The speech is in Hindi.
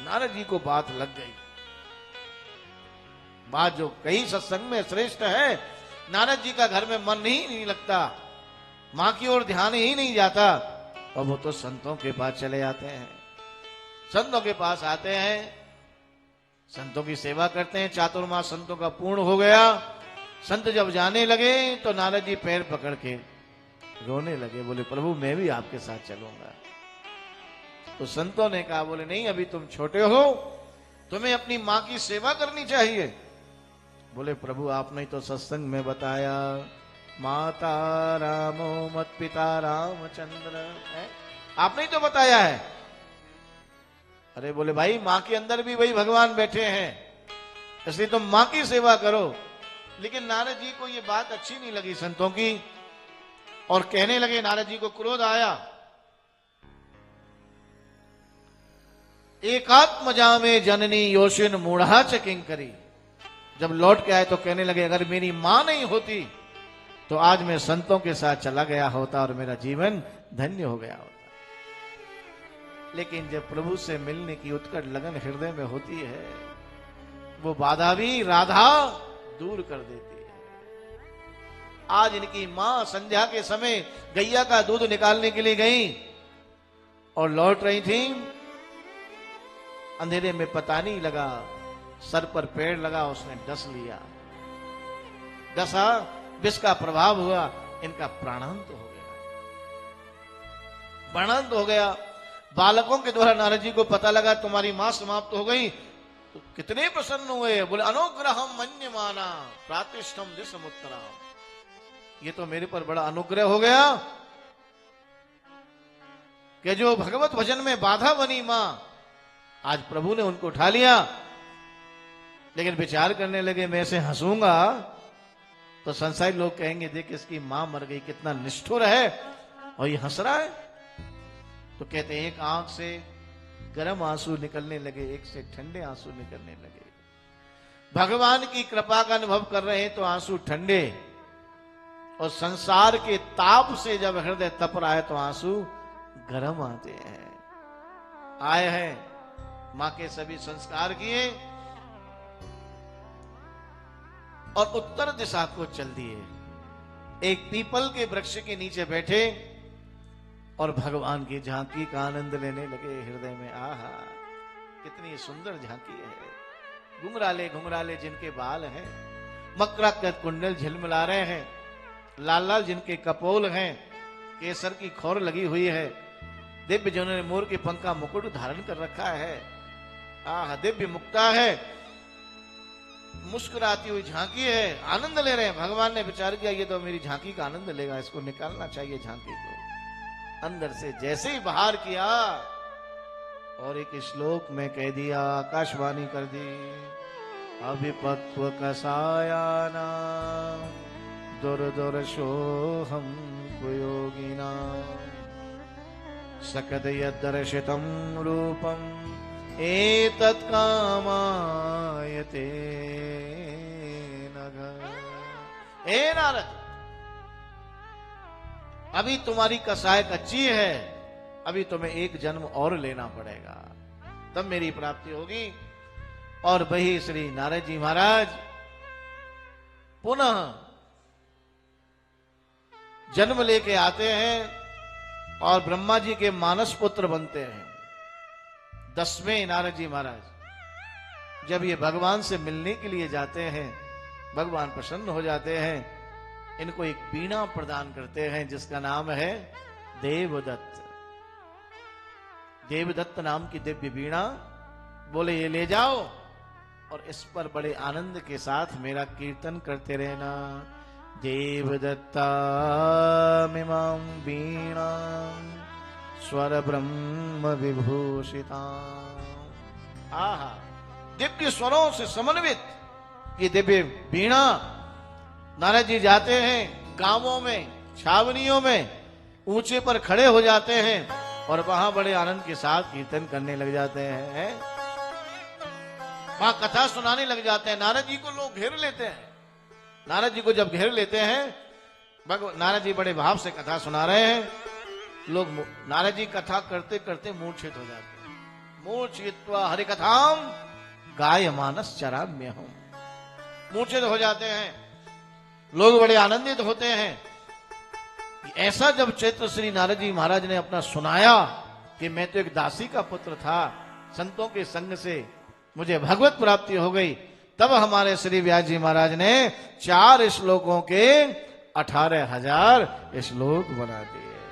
नारद जी को बात लग गई। बात जो कही सत्संग में श्रेष्ठ है। नारद जी का घर में मन ही नहीं लगता, मां की ओर ध्यान ही नहीं जाता, और वो तो संतों के पास चले आते हैं, संतों के पास आते हैं, संतों की सेवा करते हैं। चातुर्मास संतों का पूर्ण हो गया। संत जब जाने लगे तो नारद जी पैर पकड़ के रोने लगे, बोले प्रभु मैं भी आपके साथ चलूंगा। तो संतों ने कहा, बोले नहीं अभी तुम छोटे हो, तुम्हें अपनी मां की सेवा करनी चाहिए। बोले प्रभु आपने तो सत्संग में बताया, माता रामो मत पिता रामचंद्र है, आपने ही तो बताया है। अरे बोले भाई मां के अंदर भी वही भगवान बैठे हैं, इसलिए तुम मां की सेवा करो। लेकिन नारद जी को ये बात अच्छी नहीं लगी संतों की, और कहने लगे, नारद जी को क्रोध आया। एकात्मजा में जननी योशिन मूढ़ा च किंकरी। जब लौट के आए तो कहने लगे, अगर मेरी मां नहीं होती तो आज मैं संतों के साथ चला गया होता और मेरा जीवन धन्य हो गया होता। लेकिन जब प्रभु से मिलने की उत्कट लगन हृदय में होती है, वो बाधा भी राधा दूर कर देती है। आज इनकी मां संध्या के समय गैया का दूध निकालने के लिए गई और लौट रही थी। अंधेरे में पता नहीं लगा, सर पर पेड़ लगा, उसने डस लिया, डसा, विष का प्रभाव हुआ, इनका प्राणांत हो गया, प्राणांत हो गया। बालकों के द्वारा नारद जी को पता लगा तुम्हारी मां समाप्त हो गई, तो कितने प्रसन्न हुए। बोले अनुग्रहम मन्यमाना प्रातिष्ठम दिशमुत्तरा, ये तो मेरे पर बड़ा अनुग्रह हो गया कि जो भगवत भजन में बाधा बनी मां, आज प्रभु ने उनको उठा लिया। लेकिन विचार करने लगे, मैं ऐसे हंसूंगा तो संसारी लोग कहेंगे देख इसकी मां मर गई, कितना निष्ठुर है, और ये हंस रहा है। तो कहते हैं एक आंख से गर्म आंसू निकलने लगे, एक से ठंडे आंसू निकलने लगे। भगवान की कृपा का अनुभव कर रहे हैं तो आंसू ठंडे, और संसार के ताप से जब हृदय तप रहा है तो आंसू गर्म आते हैं। आए हैं, मां के सभी संस्कार किए और उत्तर दिशा को चल दिए। एक पीपल के वृक्ष के नीचे बैठे और भगवान की झांकी का आनंद लेने लगे। हृदय में आहा कितनी सुंदर झांकी है। घुंघराले घुंघराले जिनके बाल हैं, मकराकृत कुंडल झिलमिला रहे हैं, लाल लाल जिनके कपोल हैं, केसर की खौर लगी हुई है, दिव्य जिन्होंने मोर के पंख का मुकुट धारण कर रखा है, आह दिव्य मुक्ता है, मुस्कुराती हुई झांकी है, आनंद ले रहे हैं। भगवान ने विचार किया ये तो मेरी झांकी का आनंद लेगा, इसको निकालना चाहिए झांकी को। अंदर से जैसे ही बाहर किया और एक श्लोक में कह दिया, आकाशवाणी कर दी, अभिपक्व कसायाना दुर्दर्शोहम कुयोगिना सकद यदर्शितम रूपम एतत् कामायते नघ। हे नारद, अभी तुम्हारी कसाय कच्ची है, अभी तुम्हें एक जन्म और लेना पड़ेगा, तब मेरी प्राप्ति होगी। और वही श्री नारद जी महाराज पुनः जन्म लेके आते हैं और ब्रह्मा जी के मानस पुत्र बनते हैं। 10वें नारद जी महाराज जब ये भगवान से मिलने के लिए जाते हैं, भगवान प्रसन्न हो जाते हैं, इनको एक वीणा प्रदान करते हैं जिसका नाम है देवदत्त। देवदत्त नाम की दिव्य वीणा, बोले ये ले जाओ और इस पर बड़े आनंद के साथ मेरा कीर्तन करते रहना। देवदत्ता मिमां वीणा स्वर ब्रह्म विभूषिता। आहा, दिव्य स्वरों से समन्वित ये दिव्य वीणा। नारद जी जाते हैं गांवों में, छावनियों में, ऊंचे पर खड़े हो जाते हैं और वहां बड़े आनंद के साथ कीर्तन करने लग जाते हैं, वहां कथा सुनाने लग जाते हैं। नारद जी को लोग घेर लेते हैं। नारद जी को जब घेर लेते हैं, नारद जी बड़े भाव से कथा सुना रहे हैं, लोग नारद जी कथा करते करते मूर्छित हो जाते हैं। मूर्छित्वा हरिकथाम गायमानस चराम्य हूं। मूर्छित हो जाते हैं लोग, बड़े आनंदित होते हैं। ऐसा जब चैत्र श्री नारद जी महाराज ने अपना सुनाया कि मैं तो एक दासी का पुत्र था, संतों के संग से मुझे भगवत प्राप्ति हो गई, तब हमारे श्री व्यास जी महाराज ने 4 श्लोकों के 18,000 श्लोक बना दिए।